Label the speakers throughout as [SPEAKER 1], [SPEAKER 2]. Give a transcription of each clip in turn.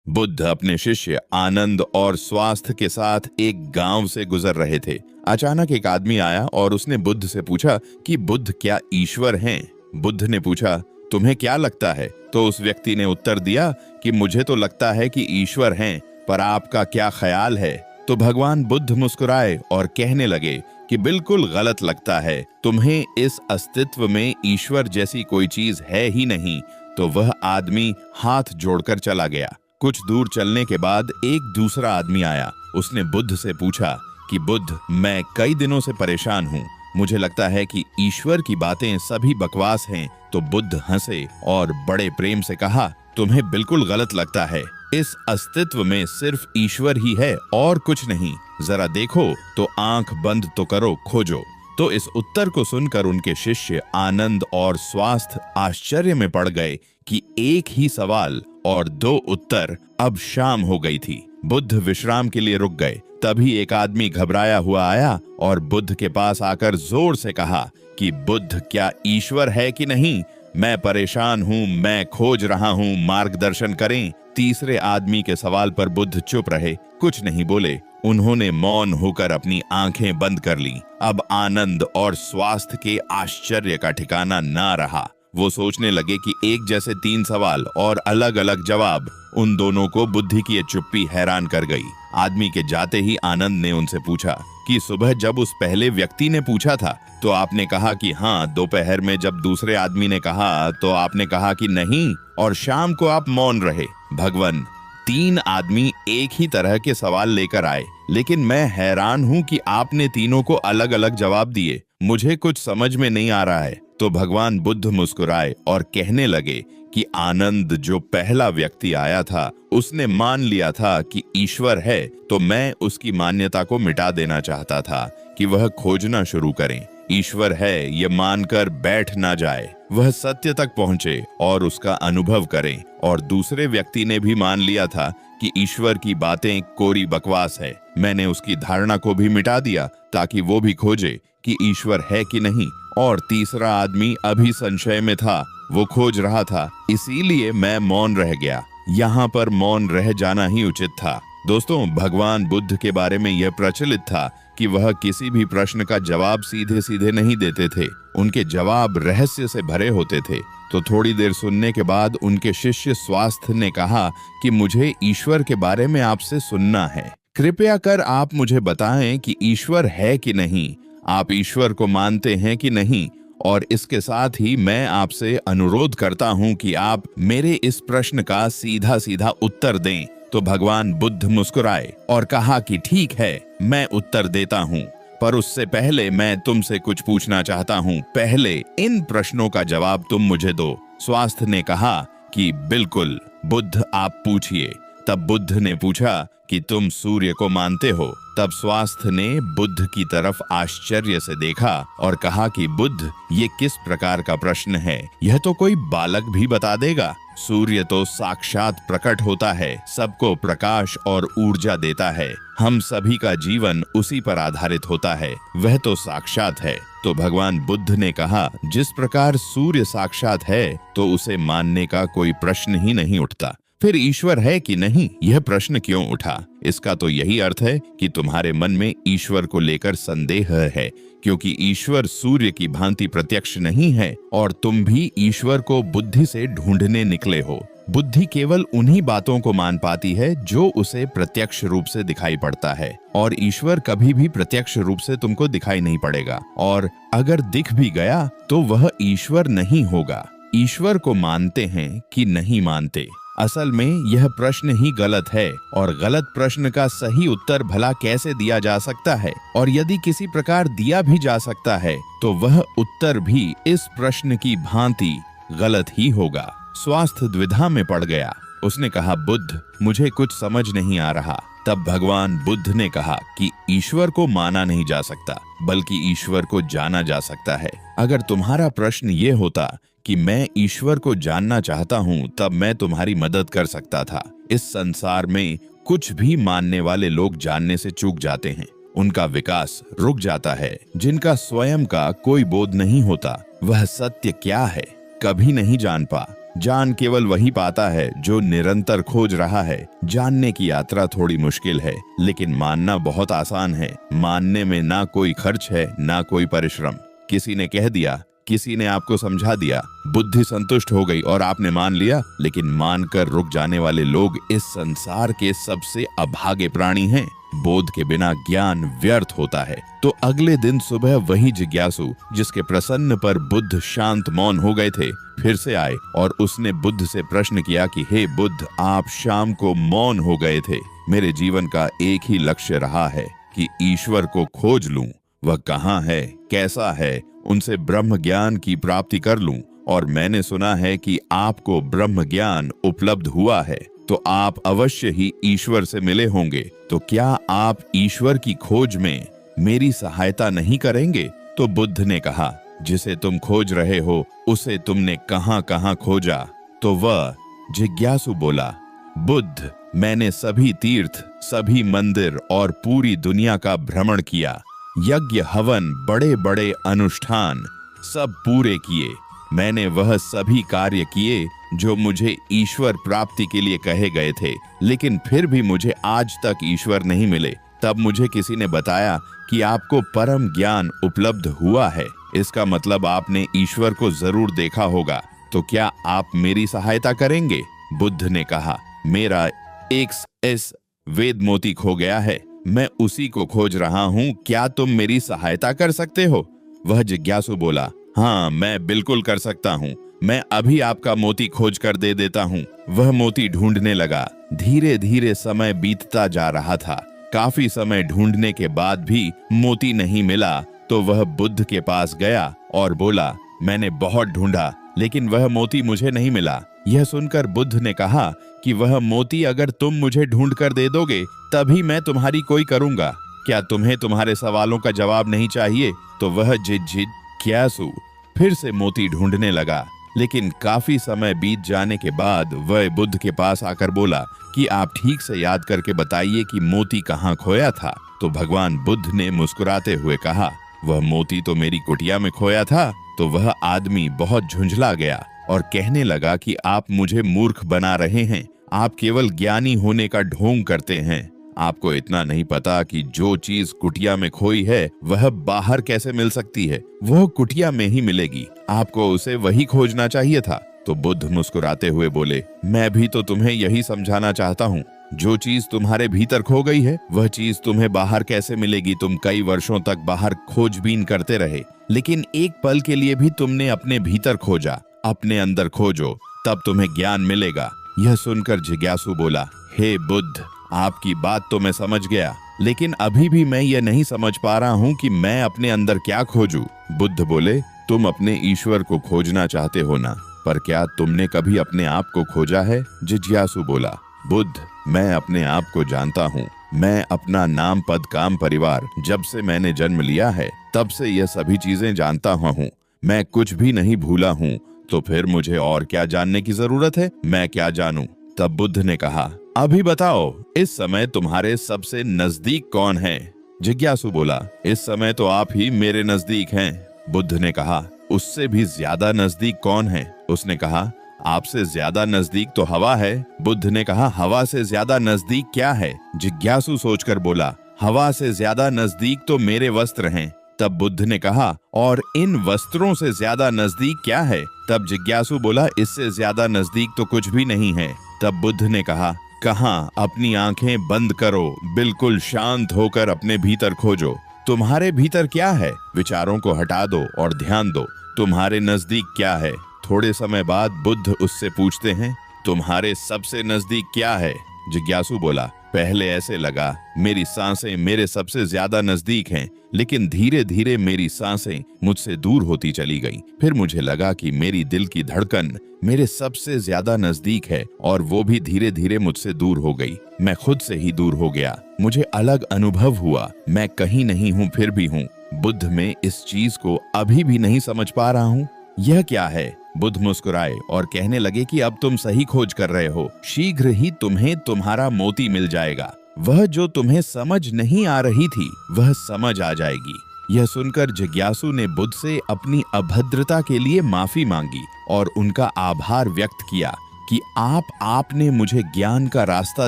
[SPEAKER 1] बुद्ध अपने शिष्य आनंद और स्वास्थ्य के साथ एक गांव से गुजर रहे थे। अचानक एक आदमी आया और उसने बुद्ध से पूछा कि बुद्ध क्या ईश्वर हैं? बुद्ध ने पूछा, तुम्हें क्या लगता है? तो उस व्यक्ति ने उत्तर दिया कि मुझे तो लगता है कि ईश्वर हैं, पर आपका क्या ख्याल है? तो भगवान बुद्ध मुस्कुराए और कहने लगे कि बिल्कुल गलत लगता है, तुम्हें इस अस्तित्व में ईश्वर जैसी कोई चीज है ही नहीं। तो वह आदमी हाथ जोड़कर चला गया। कुछ दूर चलने के बाद एक दूसरा आदमी आया। उसने बुद्ध से पूछा कि बुद्ध, मैं कई दिनों से परेशान हूँ, मुझे लगता है कि ईश्वर की बातें सभी बकवास हैं। तो बुद्ध हंसे और बड़े प्रेम से कहा, तुम्हें बिल्कुल गलत लगता है, इस अस्तित्व में सिर्फ ईश्वर ही है और कुछ नहीं। जरा देखो तो आंख बंद तो करो, खोजो। तो इस उत्तर को सुनकर उनके शिष्य आनंद और स्वास्थ्य आश्चर्य में पड़ गए कि एक ही सवाल और दो उत्तर। अब शाम हो गई थी। बुद्ध विश्राम के लिए रुक गए। तभी एक आदमी घबराया हुआ आया और बुद्ध के पास आकर जोर से कहा कि बुद्ध, क्या ईश्वर है कि नहीं? मैं परेशान हूँ, मैं खोज रहा हूँ, मार्गदर्शन करें। तीसरे आदमी के सवाल पर बुद्ध चुप रहे, कुछ नहीं बोले। उन्होंने मौन होकर अपनी आंखें बंद कर ली। अब आनंद और स्वास्थ्य के आश्चर्य का ठिकाना ना रहा। वो सोचने लगे कि एक जैसे तीन सवाल और अलग अलग जवाब। उन दोनों को बुद्धि की ये चुप्पी हैरान कर गई। आदमी के जाते ही आनंद ने उनसे पूछा कि सुबह जब उस पहले व्यक्ति ने पूछा था तो आपने कहा कि हाँ, दोपहर में जब दूसरे आदमी ने कहा तो आपने कहा कि नहीं, और शाम को आप मौन रहे। भगवान, तीन आदमी एक ही तरह के सवाल लेकर आए, लेकिन मैं हैरान हूँ कि आपने तीनों को अलग अलग जवाब दिए। मुझे कुछ समझ में नहीं आ रहा है। तो भगवान बुद्ध मुस्कुराए और कहने लगे कि आनंद, जो पहला व्यक्ति आया था, उसने मान लिया था कि ईश्वर है, तो मैं उसकी मान्यता को मिटा देना चाहता था कि वह खोजना शुरू करें। ईश्वर है ये मानकर बैठ ना जाए, वह सत्य तक पहुंचे और उसका अनुभव करें। और दूसरे व्यक्ति ने भी मान लिया था कि ईश्वर की बातें कोरी बकवास है। मैंने उसकी धारणा को भी मिटा दिया ताकि वो भी खोजे कि ईश्वर है कि नहीं। और तीसरा आदमी अभी संशय में था, वो खोज रहा था, इसीलिए मैं मौन रह गया। यहाँ पर मौन रह जाना ही उचित था। दोस्तों, भगवान बुद्ध के बारे में यह प्रचलित था कि वह किसी भी प्रश्न का जवाब सीधे सीधे नहीं देते थे। उनके जवाब रहस्य से भरे होते थे। तो थोड़ी देर सुनने के बाद उनके शिष्य स्वास्थ्य ने कहा कि मुझे ईश्वर के बारे में आपसे सुनना है। कृपया कर आप मुझे बताएं कि ईश्वर है कि नहीं। आप ईश्वर को मानते हैं कि नहीं? और इसके साथ ही मैं आपसे अनुरोध करता हूं कि आप मेरे इस प्रश्न का सीधा सीधा उत्तर दें। तो भगवान बुद्ध मुस्कुराए और कहा कि ठीक है, मैं उत्तर देता हूं, पर उससे पहले मैं तुमसे कुछ पूछना चाहता हूं। पहले इन प्रश्नों का जवाब तुम मुझे दो। स्वास्थ्य ने कहा कि बिल्कुल बुद्ध, आप पूछिए। तब बुद्ध ने पूछा कि तुम सूर्य को मानते हो? तब स्वास्थ्य ने बुद्ध की तरफ आश्चर्य से देखा और कहा कि बुद्ध, ये किस प्रकार का प्रश्न है? यह तो कोई बालक भी बता देगा। सूर्य तो साक्षात प्रकट होता है, सबको प्रकाश और ऊर्जा देता है। हम सभी का जीवन उसी पर आधारित होता है, वह तो साक्षात है। तो भगवान बुद्ध ने कहा, जिस प्रकार सूर्य साक्षात है तो उसे मानने का कोई प्रश्न ही नहीं उठता। फिर ईश्वर है कि नहीं, यह प्रश्न क्यों उठा? इसका तो यही अर्थ है कि तुम्हारे मन में ईश्वर को लेकर संदेह है, क्योंकि ईश्वर सूर्य की भांति प्रत्यक्ष नहीं है और तुम भी ईश्वर को बुद्धि से ढूंढने निकले हो। बुद्धि केवल उन्हीं बातों को मान पाती है जो उसे प्रत्यक्ष रूप से दिखाई पड़ता है, और ईश्वर कभी भी प्रत्यक्ष रूप से तुमको दिखाई नहीं पड़ेगा। और अगर दिख भी गया तो वह ईश्वर नहीं होगा। ईश्वर को मानते हैं कि नहीं मानते, असल में यह प्रश्न ही गलत है। और गलत प्रश्न का सही उत्तर भला कैसे दिया जा सकता है? और यदि किसी प्रकार दिया भी जा सकता है तो वह उत्तर भी इस प्रश्न की भांति गलत ही होगा। स्वास्थ्य द्विधा में पड़ गया। उसने कहा, बुद्ध, मुझे कुछ समझ नहीं आ रहा। तब भगवान बुद्ध ने कहा कि ईश्वर को माना नहीं जा सकता, बल्कि ईश्वर को जाना जा सकता है। अगर तुम्हारा प्रश्न ये होता कि मैं ईश्वर को जानना चाहता हूँ, तब मैं तुम्हारी मदद कर सकता था। इस संसार में कुछ भी मानने वाले लोग जानने से चूक जाते हैं, उनका विकास रुक जाता है। जिनका स्वयं का कोई बोध नहीं होता, वह सत्य क्या है कभी नहीं जान पा। ज्ञान केवल वही पाता है जो निरंतर खोज रहा है। जानने की यात्रा थोड़ी मुश्किल है, लेकिन मानना बहुत आसान है। मानने में ना कोई खर्च है, ना कोई परिश्रम। किसी ने कह दिया, किसी ने आपको समझा दिया, बुद्धि संतुष्ट हो गई और आपने मान लिया। लेकिन मानकर रुक जाने वाले लोग इस संसार के सबसे अभागे प्राणी हैं। बोध के बिना ज्ञान व्यर्थ होता है। तो अगले दिन सुबह वही जिज्ञासु जिसके प्रसन्न पर बुद्ध शांत मौन हो गए थे, फिर से आए और उसने बुद्ध से प्रश्न किया कि हे बुद्ध, आप शाम को मौन हो गए थे। मेरे जीवन का एक ही लक्ष्य रहा है कि ईश्वर को खोज लूं। वह कहाँ है, कैसा है, उनसे ब्रह्म ज्ञान की प्राप्ति कर लूं। और मैंने सुना है कि आपको ब्रह्म ज्ञान उपलब्ध हुआ है, तो आप अवश्य ही ईश्वर से मिले होंगे। तो क्या आप ईश्वर की खोज में मेरी सहायता नहीं करेंगे? तो बुद्ध ने कहा, जिसे तुम खोज रहे हो उसे तुमने कहां कहां खोजा? तो वह जिज्ञासु बोला, बुद्ध, मैंने सभी तीर्थ, सभी मंदिर और पूरी दुनिया का भ्रमण किया। यज्ञ, हवन, बड़े बड़े अनुष्ठान सब पूरे किए। मैंने वह सभी कार्य किए जो मुझे ईश्वर प्राप्ति के लिए कहे गए थे, लेकिन फिर भी मुझे आज तक ईश्वर नहीं मिले। तब मुझे किसी ने बताया कि आपको परम ज्ञान उपलब्ध हुआ है। इसका मतलब आपने ईश्वर को जरूर देखा होगा। तो क्या आप मेरी सहायता करेंगे? बुद्ध ने कहा, मेरा XS वेद मोती खो गया है, मैं उसी को खोज रहा हूँ। क्या तुम मेरी सहायता कर सकते हो? वह जिज्ञासु बोला, हाँ, मैं बिल्कुल कर सकता हूँ। मैं अभी आपका मोती खोज कर दे देता हूँ। वह मोती ढूंढने लगा। धीरे धीरे समय बीतता जा रहा था। काफी समय ढूंढने के बाद भी मोती नहीं मिला तो वह बुद्ध के पास गया और बोला, मैंने बहुत ढूंढा, लेकिन वह मोती मुझे नहीं मिला। यह सुनकर बुद्ध ने कहा कि वह मोती अगर तुम मुझे ढूंढ कर दे दोगे तभी मैं तुम्हारी कोई करूंगा। क्या तुम्हें तुम्हारे सवालों का जवाब नहीं चाहिए? तो वह जिज्ञासु फिर से मोती ढूंढने लगा, लेकिन काफी समय बीत जाने के बाद वह बुद्ध के पास आकर बोला कि आप ठीक से याद करके बताइए कि मोती कहाँ खोया था। तो भगवान बुद्ध ने मुस्कुराते हुए कहा, वह मोती तो मेरी कुटिया में खोया था। तो वह आदमी बहुत झुंझला गया और कहने लगा कि आप मुझे मूर्ख बना रहे हैं। आप केवल ज्ञानी होने का ढोंग करते हैं। आपको इतना नहीं पता कि जो चीज कुटिया में खोई है वह बाहर कैसे मिल सकती है। वह कुटिया में ही मिलेगी। आपको उसे वही खोजना चाहिए था। तो बुद्ध मुस्कुराते हुए बोले, मैं भी तो तुम्हें यही समझाना चाहता हूँ। जो चीज तुम्हारे भीतर खो गई है वह चीज तुम्हें बाहर कैसे मिलेगी? तुम कई वर्षों तक बाहर खोजबीन करते रहे, लेकिन एक पल के लिए भी तुमने अपने भीतर खोजा। अपने अंदर खोजो, तब तुम्हें ज्ञान मिलेगा। यह सुनकर जिज्ञासु बोला, हे बुद्ध, आपकी बात तो मैं समझ गया, लेकिन अभी भी मैं ये नहीं समझ पा रहा हूँ कि मैं अपने अंदर क्या खोजूं। बुद्ध बोले, तुम अपने ईश्वर को खोजना चाहते हो ना, पर क्या तुमने कभी अपने आप को खोजा है? जिज्ञासु बोला, बुद्ध, मैं अपने आप को जानता हूँ। मैं अपना नाम, पद, काम, परिवार, जब से मैंने जन्म लिया है तब से यह सभी चीजें जानता हूँ। मैं कुछ भी नहीं भूला हूँ। तो फिर मुझे और क्या जानने की जरूरत है? मैं क्या जानूं? तब बुद्ध ने कहा, अभी बताओ, इस समय तुम्हारे सबसे नजदीक कौन है? जिज्ञासु बोला, इस समय तो आप ही मेरे नजदीक हैं। बुद्ध ने कहा, उससे भी ज्यादा नजदीक कौन है? उसने कहा, आपसे ज्यादा नजदीक तो हवा है। बुद्ध ने कहा, हवा से ज्यादा नजदीक क्या है? जिज्ञासु सोचकर बोला, हवा से ज्यादा नजदीक तो मेरे वस्त्र हैं। तब बुद्ध ने कहा, और इन वस्त्रों से ज्यादा नजदीक क्या है? तब जिज्ञासु बोला, इससे ज्यादा नजदीक तो कुछ भी नहीं है। तब बुद्ध ने कहा, कहाँ? अपनी आंखें बंद करो, बिल्कुल शांत होकर अपने भीतर खोजो। तुम्हारे भीतर क्या है? विचारों को हटा दो और ध्यान दो। तुम्हारे नजदीक क्या है? थोड़े समय बाद बुद्ध उससे पूछते हैं, तुम्हारे सबसे नजदीक क्या है? जिज्ञासु बोला, पहले ऐसे लगा मेरी सांसें मेरे सबसे ज्यादा नजदीक हैं, लेकिन धीरे धीरे मेरी सांसें मुझसे दूर होती चली गईं। फिर मुझे लगा कि मेरी दिल की धड़कन मेरे सबसे ज्यादा नजदीक है और वो भी धीरे धीरे मुझसे दूर हो गई। मैं खुद से ही दूर हो गया। मुझे अलग अनुभव हुआ। मैं कहीं नहीं हूँ फिर भी हूँ। बुद्ध में इस चीज को अभी भी नहीं समझ पा रहा हूँ। यह क्या है? बुद्ध मुस्कुराए और कहने लगे कि अब तुम सही खोज कर रहे हो। शीघ्र ही तुम्हें तुम्हारा मोती मिल जाएगा। वह जो तुम्हें समझ नहीं आ रही थी वह समझ आ जाएगी। यह सुनकर जिज्ञासु ने बुद्ध से अपनी अभद्रता के लिए माफी मांगी और उनका आभार व्यक्त किया कि आपने मुझे ज्ञान का रास्ता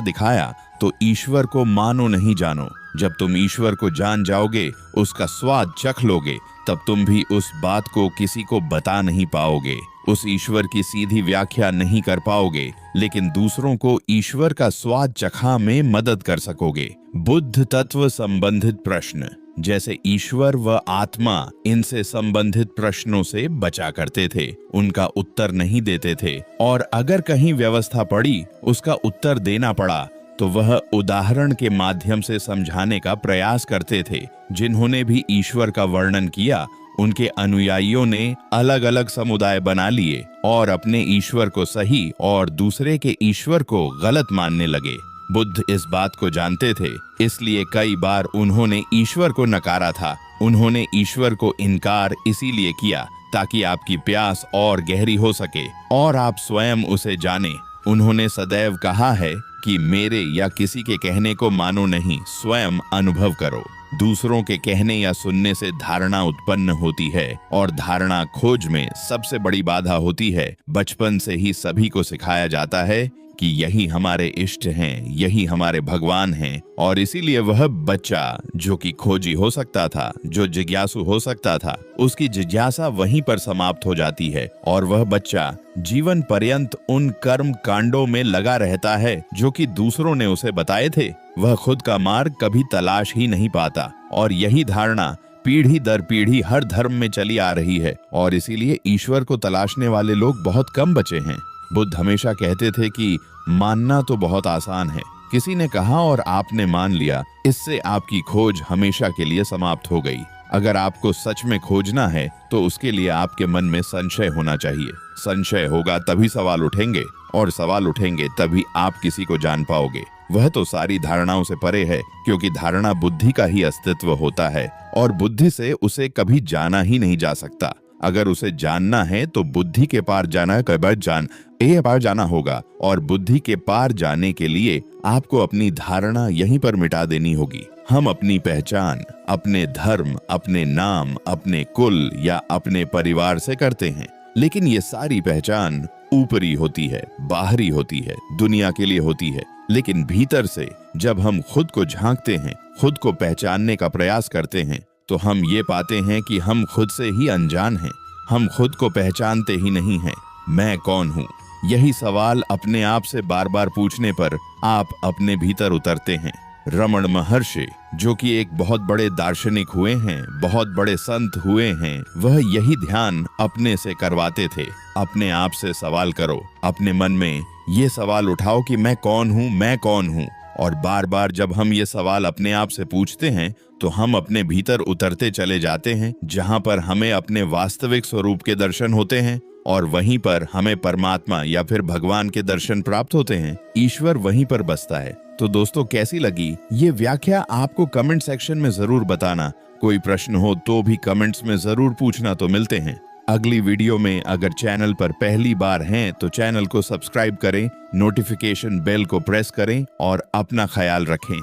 [SPEAKER 1] दिखाया, तो ईश्वर को मानो नहीं जानो। जब तुम ईश्वर को जान जाओगे, उसका स्वाद चख लोगे, तब तुम भी उस बात को किसी को बता नहीं पाओगे। उस ईश्वर की सीधी व्याख्या नहीं कर पाओगे, लेकिन दूसरों को ईश्वर का स्वाद चखा में मदद कर सकोगे। बुद्ध तत्व संबंधित प्रश्न, जैसे ईश्वर व आत्मा, इनसे संबंधित प्रश्नों से बचा करते थे, उनका उत्तर नहीं देते थे, और अगर कहीं व्यवस्था पड़ी, उसका उत्तर देना पड़ा, तो वह उदाहरण के माध्यम से समझाने का प्रयास करते थे। जिन्होंने भी ईश्वर का वर्णन किया, उनके अनुयायियों ने अलग अलग समुदाय बना लिए और अपने ईश्वर को सही और दूसरे के ईश्वर को गलत मानने लगे। बुद्ध इस बात को जानते थे, इसलिए कई बार उन्होंने ईश्वर को नकारा था। उन्होंने ईश्वर को इनकार इसीलिए किया ताकि आपकी प्यास और गहरी हो सके और आप स्वयं उसे जाने। उन्होंने सदैव कहा है कि मेरे या किसी के कहने को मानो नहीं, स्वयं अनुभव करो। दूसरों के कहने या सुनने से धारणा उत्पन्न होती है और धारणा खोज में सबसे बड़ी बाधा होती है। बचपन से ही सभी को सिखाया जाता है कि यही हमारे इष्ट हैं, यही हमारे भगवान हैं, और इसीलिए वह बच्चा जो कि खोजी हो सकता था, जो जिज्ञासु हो सकता था, उसकी जिज्ञासा वहीं पर समाप्त हो जाती है और वह बच्चा जीवन पर्यंत उन कर्म कांडों में लगा रहता है जो कि दूसरों ने उसे बताए थे। वह खुद का मार्ग कभी तलाश ही नहीं पाता, और यही धारणा पीढ़ी दर पीढ़ी हर धर्म में चली आ रही है, और इसीलिए ईश्वर को तलाशने वाले लोग बहुत कम बचे हैं। बुद्ध हमेशा कहते थे कि मानना तो बहुत आसान है, किसी ने कहा और आपने मान लिया, इससे आपकी खोज हमेशा के लिए समाप्त हो गई। अगर आपको सच में खोजना है तो उसके लिए आपके मन में संशय होना चाहिए। संशय होगा तभी सवाल उठेंगे, और सवाल उठेंगे तभी आप किसी को जान पाओगे। वह तो सारी धारणाओं से परे है, क्योंकि धारणा बुद्धि का ही अस्तित्व होता है और बुद्धि से उसे कभी जाना ही नहीं जा सकता। अगर उसे जानना है तो बुद्धि के पार जाना होगा, और बुद्धि के पार जाने के लिए आपको अपनी धारणा यहीं पर मिटा देनी होगी। हम अपनी पहचान अपने धर्म, अपने नाम, अपने कुल या अपने परिवार से करते हैं, लेकिन ये सारी पहचान ऊपरी होती है, बाहरी होती है, दुनिया के लिए होती है। लेकिन भीतर से जब हम खुद को झांकते हैं, खुद को पहचानने का प्रयास करते हैं, तो हम ये पाते हैं कि हम खुद से ही अनजान हैं। हम खुद को पहचानते ही नहीं हैं। मैं कौन हूँ? यही सवाल अपने आप से बार बार पूछने पर आप अपने भीतर उतरते हैं। रमण महर्षि, जो कि एक बहुत बड़े दार्शनिक हुए हैं, बहुत बड़े संत हुए हैं, वह यही ध्यान अपने से करवाते थे। अपने आप से सवाल करो, अपने मन में ये सवाल उठाओ कि मैं कौन हूँ, मैं कौन हूँ। और बार बार जब हम ये सवाल अपने आप से पूछते हैं तो हम अपने भीतर उतरते चले जाते हैं, जहाँ पर हमें अपने वास्तविक स्वरूप के दर्शन होते हैं, और वहीं पर हमें परमात्मा या फिर भगवान के दर्शन प्राप्त होते हैं। ईश्वर वहीं पर बसता है। तो दोस्तों, कैसी लगी ये व्याख्या आपको कमेंट सेक्शन में जरूर बताना। कोई प्रश्न हो तो भी कमेंट्स में जरूर पूछना। तो मिलते हैं अगली वीडियो में। अगर चैनल पर पहली बार हैं तो चैनल को सब्सक्राइब करें, नोटिफिकेशन बेल को प्रेस करें और अपना ख्याल रखें।